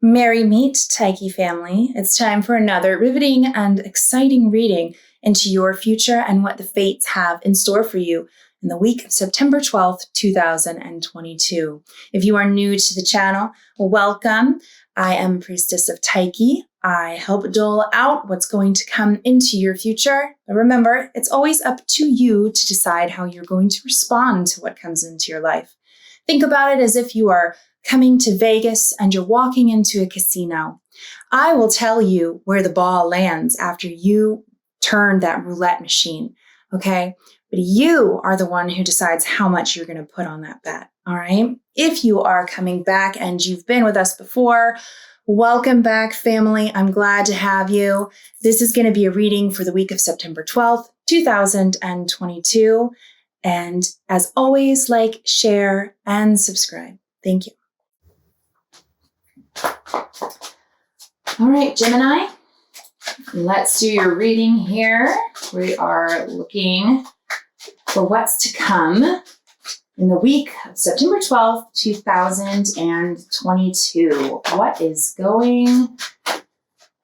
Merry meet, Tyche family. It's time for another riveting and exciting reading into your future and what the fates have in store for you in the week of September 12th, 2022. If you are new to the channel, welcome. I am Priestess of Tyche. I help dole out what's going to come into your future. But remember, it's always up to you to decide how you're going to respond to what comes into your life. Think about it as if you are coming to Vegas and you're walking into a casino. I will tell you where the ball lands after you turn that roulette machine, okay? But you are the one who decides how much you're going to put on that bet, all right? If you are coming back and you've been with us before, welcome back, family. I'm glad to have you. This is going to be a reading for the week of September 12th, 2022. And as always, like, share, and subscribe. Thank you. All right, Gemini, let's do your reading here. We are looking for what's to come in the week of September 12th, 2022. What is going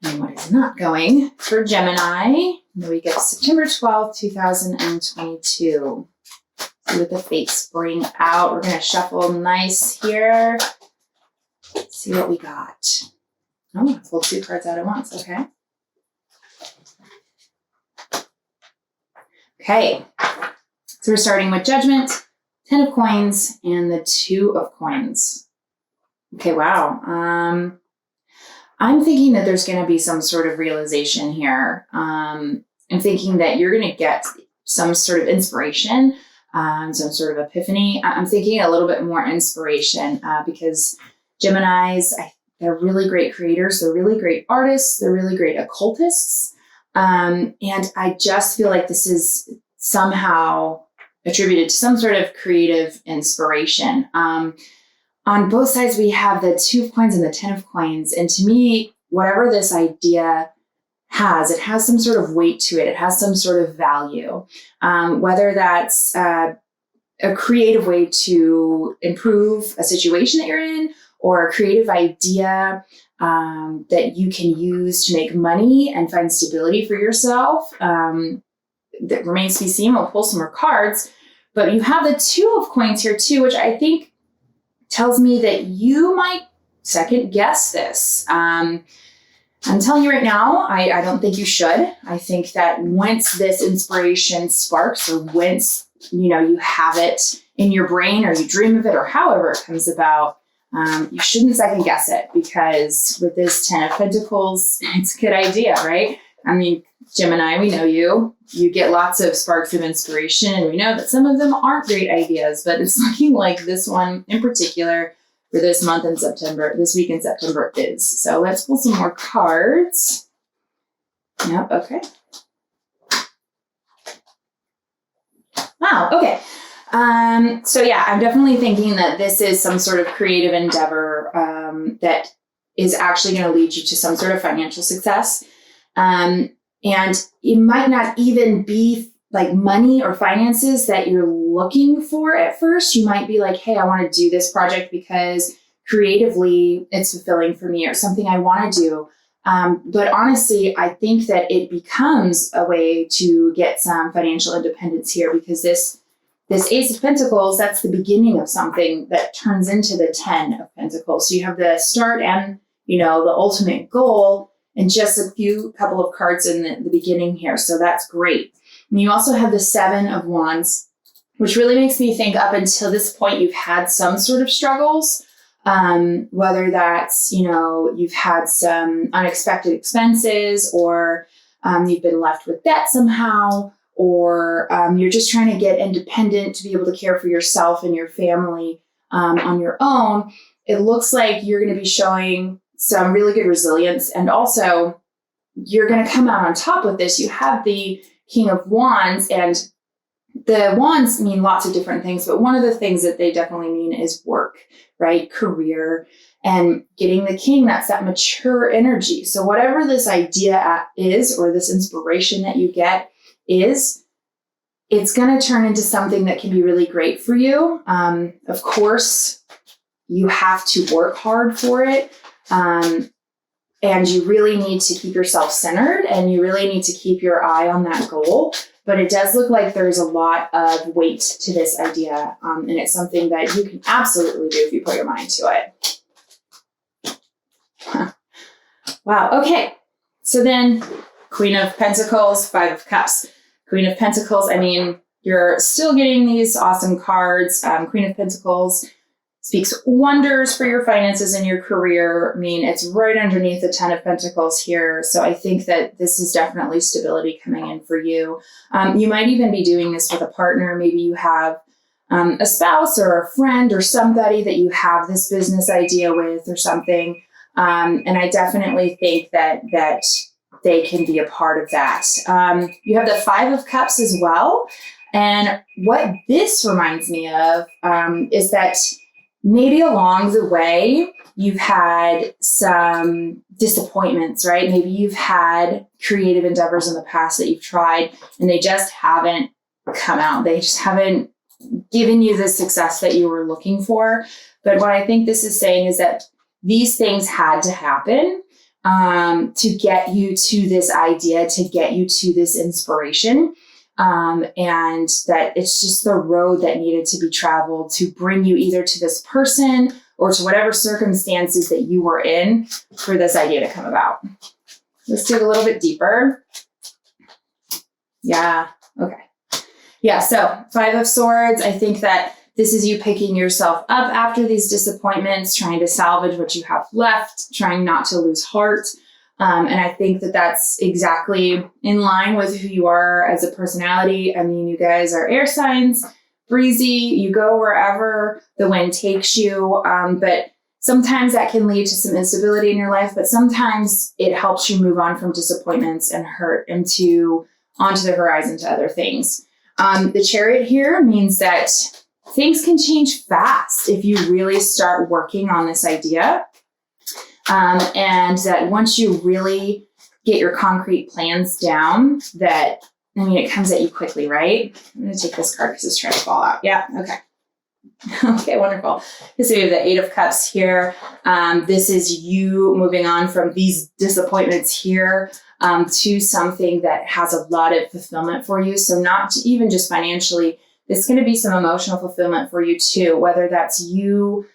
and what is not going for Gemini in the week of September 12th, 2022. See what the fates bring out. We're going to shuffle nice here. See what we got. Oh, I pulled two cards out at once. Okay. Okay. So we're starting with Judgment, 10 of Coins, and the 2 of Coins. Okay, wow. I'm thinking that there's going to be some sort of realization here. I'm thinking that you're going to get some sort of inspiration, some sort of epiphany. I'm thinking a little bit more inspiration because Geminis, they're really great creators. They're really great artists. They're really great occultists. And I just feel like this is somehow attributed to some sort of creative inspiration. On both sides, we have the 2 of Coins and the 10 of Coins. And to me, whatever this idea has, it has some sort of weight to it. It has some sort of value, whether that's a creative way to improve a situation that you're in, or a creative idea that you can use to make money and find stability for yourself. That remains to be seen. We'll pull some more cards. But you have the 2 of Coins here too, which I think tells me that you might second guess this. I'm telling you right now, I don't think you should. I think that once this inspiration sparks, or once you have it in your brain, or you dream of it, or however it comes about, you shouldn't second guess it, because with this 10 of Pentacles, it's a good idea, right? I mean, Gemini, we know you get lots of sparks of inspiration, and we know that some of them aren't great ideas, but it's looking like this one in particular for this month in September, this week in September is. So let's pull some more cards. Yep, okay. Wow, okay. So yeah, I'm definitely thinking that this is some sort of creative endeavor that is actually going to lead you to some sort of financial success. And it might not even be like money or finances that you're looking for at first. You might be like, hey, I want to do this project because creatively it's fulfilling for me, or something I want to do. But honestly, I think that it becomes a way to get some financial independence here, because this Ace of Pentacles, that's the beginning of something that turns into the 10 of Pentacles. So you have the start and, the ultimate goal, and just a couple of cards in the beginning here. So that's great. And you also have the 7 of Wands, which really makes me think up until this point, you've had some sort of struggles, whether that's, you've had some unexpected expenses, or you've been left with debt somehow, or you're just trying to get independent to be able to care for yourself and your family on your own. It looks like you're going to be showing some really good resilience, and also you're going to come out on top with this. You have the King of Wands, and the wands mean lots of different things, but one of the things that they definitely mean is work, right? Career, and getting the king, that's that mature energy. So whatever this idea is, or this inspiration that you get is, it's going to turn into something that can be really great for you. Of course, you have to work hard for it. And you really need to keep yourself centered, and you really need to keep your eye on that goal. But it does look like there's a lot of weight to this idea. And it's something that you can absolutely do if you put your mind to it. Wow. Okay. So then Queen of Pentacles, Five of Cups. Queen of Pentacles, I mean, you're still getting these awesome cards. Queen of Pentacles speaks wonders for your finances and your career. I mean, it's right underneath the Ten of Pentacles here. So I think that this is definitely stability coming in for you. You might even be doing this with a partner. Maybe you have a spouse or a friend or somebody that you have this business idea with or something. And I definitely think that they can be a part of that. You have the Five of Cups as well. And what this reminds me of is that maybe along the way, you've had some disappointments, right? Maybe you've had creative endeavors in the past that you've tried and they just haven't come out. They just haven't given you the success that you were looking for. But what I think this is saying is that these things had to happen to get you to this idea, to get you to this inspiration. And that it's just the road that needed to be traveled to bring you either to this person or to whatever circumstances that you were in for this idea to come about. Let's dig a little bit deeper. Yeah. Okay. Yeah. So Five of Swords, I think that this is you picking yourself up after these disappointments, trying to salvage what you have left, trying not to lose heart. And I think that that's exactly in line with who you are as a personality. I mean, you guys are air signs, breezy, you go wherever the wind takes you. But sometimes that can lead to some instability in your life, but sometimes it helps you move on from disappointments and hurt onto the horizon to other things. The Chariot here means that things can change fast if you really start working on this idea. And that once you really get your concrete plans down, that, I mean, it comes at you quickly, right? I'm going to take this card because it's trying to fall out. Yeah. Okay. Okay. Wonderful. So we have the Eight of Cups here. This is you moving on from these disappointments here to something that has a lot of fulfillment for you. So not even just financially, it's going to be some emotional fulfillment for you too, whether that's you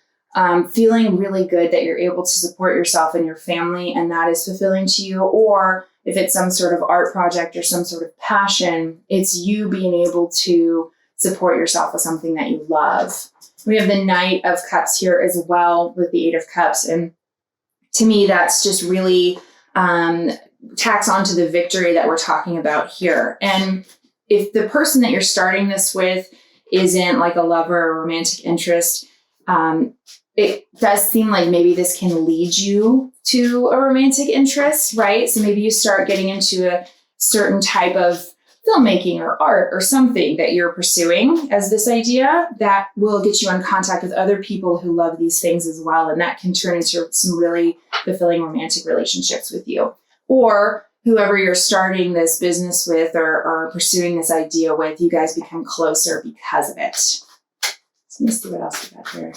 feeling really good that you're able to support yourself and your family, and that is fulfilling to you. Or if it's some sort of art project or some sort of passion, it's you being able to support yourself with something that you love. We have the Knight of Cups here as well with the Eight of Cups. And to me, that's just really tacks onto the victory that we're talking about here. And if the person that you're starting this with isn't like a lover or romantic interest, it does seem like maybe this can lead you to a romantic interest, right? So maybe you start getting into a certain type of filmmaking or art or something that you're pursuing as this idea that will get you in contact with other people who love these things as well. And that can turn into some really fulfilling romantic relationships with you. Or whoever you're starting this business with or pursuing this idea with, you guys become closer because of it. So let me see what else we got here.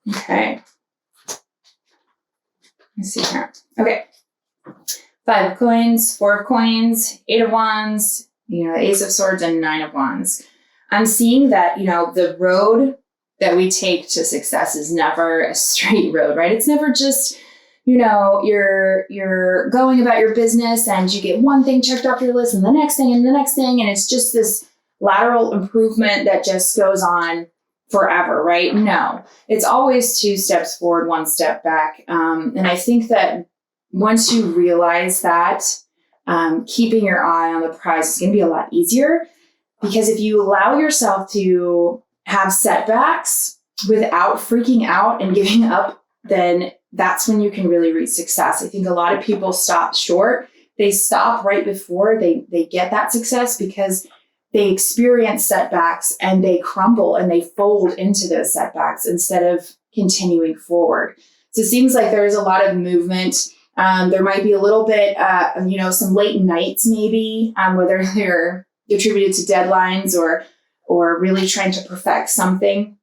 Okay. Let's see here. Okay. Five of Coins, Four of Coins, Eight of Wands, Ace of Swords, and Nine of Wands. I'm seeing that, the road that we take to success is never a straight road, right? It's never just, you're going about your business and you get one thing checked off your list and the next thing and the next thing. And it's just this lateral improvement that just goes on forever, right? No, it's always two steps forward, one step back. And I think that once you realize that, keeping your eye on the prize is going to be a lot easier, because if you allow yourself to have setbacks without freaking out and giving up, then that's when you can really reach success. I think a lot of people stop short. They stop right before they get that success because they experience setbacks and they crumble and they fold into those setbacks instead of continuing forward. So it seems like there's a lot of movement There might be a little bit, some late nights maybe, whether they're attributed to deadlines or really trying to perfect something.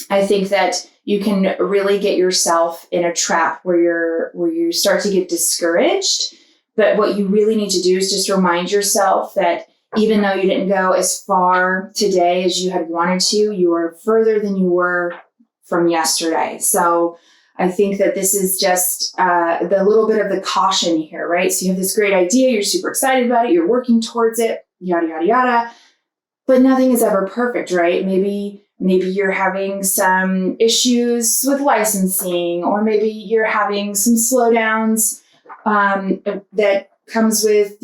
I think that you can really get yourself in a trap where you start to get discouraged. But what you really need to do is just remind yourself that even though you didn't go as far today as you had wanted to, you are further than you were from yesterday. So I think that this is just the little bit of the caution here, right? So you have this great idea, you're super excited about it, you're working towards it, yada, yada, yada, but nothing is ever perfect, right? Maybe you're having some issues with licensing, or maybe you're having some slowdowns that comes with,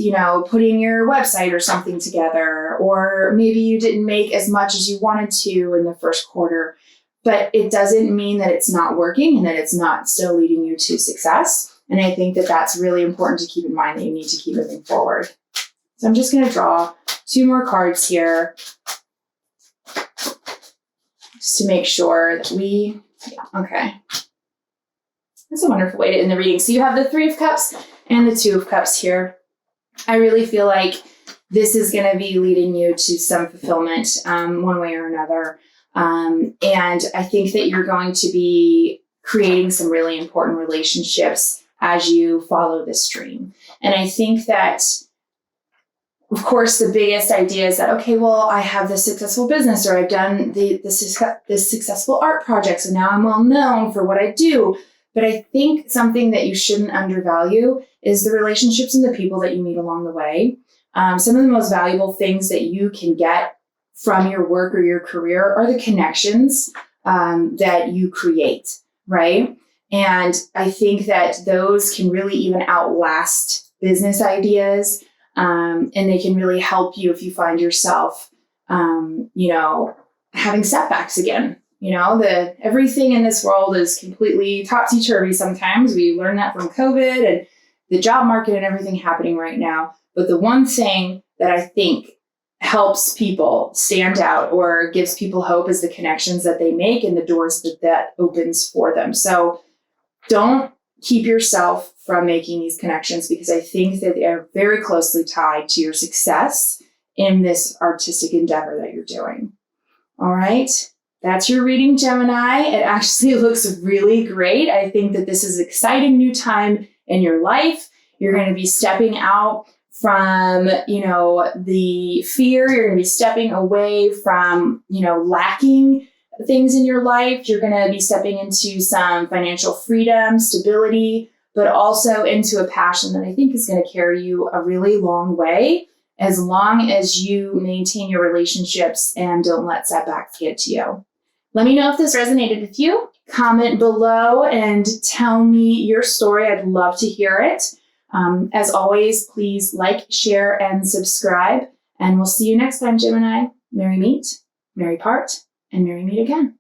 putting your website or something together, or maybe you didn't make as much as you wanted to in the first quarter. But it doesn't mean that it's not working and that it's not still leading you to success. And I think that that's really important to keep in mind, that you need to keep moving forward. So I'm just going to draw 2 more cards here just to make sure that okay. That's a wonderful way to end the reading. So you have the 3 of Cups and the 2 of Cups here. I really feel like this is going to be leading you to some fulfillment one way or another. And I think that you're going to be creating some really important relationships as you follow this dream. And I think that, of course, the biggest idea is that, okay, well, I have this successful business, or I've done this successful art project, so now I'm well known for what I do. But I think something that you shouldn't undervalue is the relationships and the people that you meet along the way. Some of the most valuable things that you can get from your work or your career are the connections that you create, right? And I think that those can really even outlast business ideas, and they can really help you if you find yourself, having setbacks again. Everything in this world is completely topsy-turvy sometimes. We learn that from COVID and the job market and everything happening right now. But the one thing that I think helps people stand out or gives people hope is the connections that they make and the doors that opens for them. So don't keep yourself from making these connections, because I think that they are very closely tied to your success in this artistic endeavor that you're doing. All right. That's your reading, Gemini. It actually looks really great. I think that this is an exciting new time in your life. You're going to be stepping out from, the fear. You're going to be stepping away from, lacking things in your life. You're going to be stepping into some financial freedom, stability, but also into a passion that I think is going to carry you a really long way, as long as you maintain your relationships and don't let setbacks get to you. Let me know if this resonated with you. Comment below and tell me your story. I'd love to hear it. As always, please like, share, and subscribe. And we'll see you next time, Gemini. Merry meet, merry part, and merry meet again.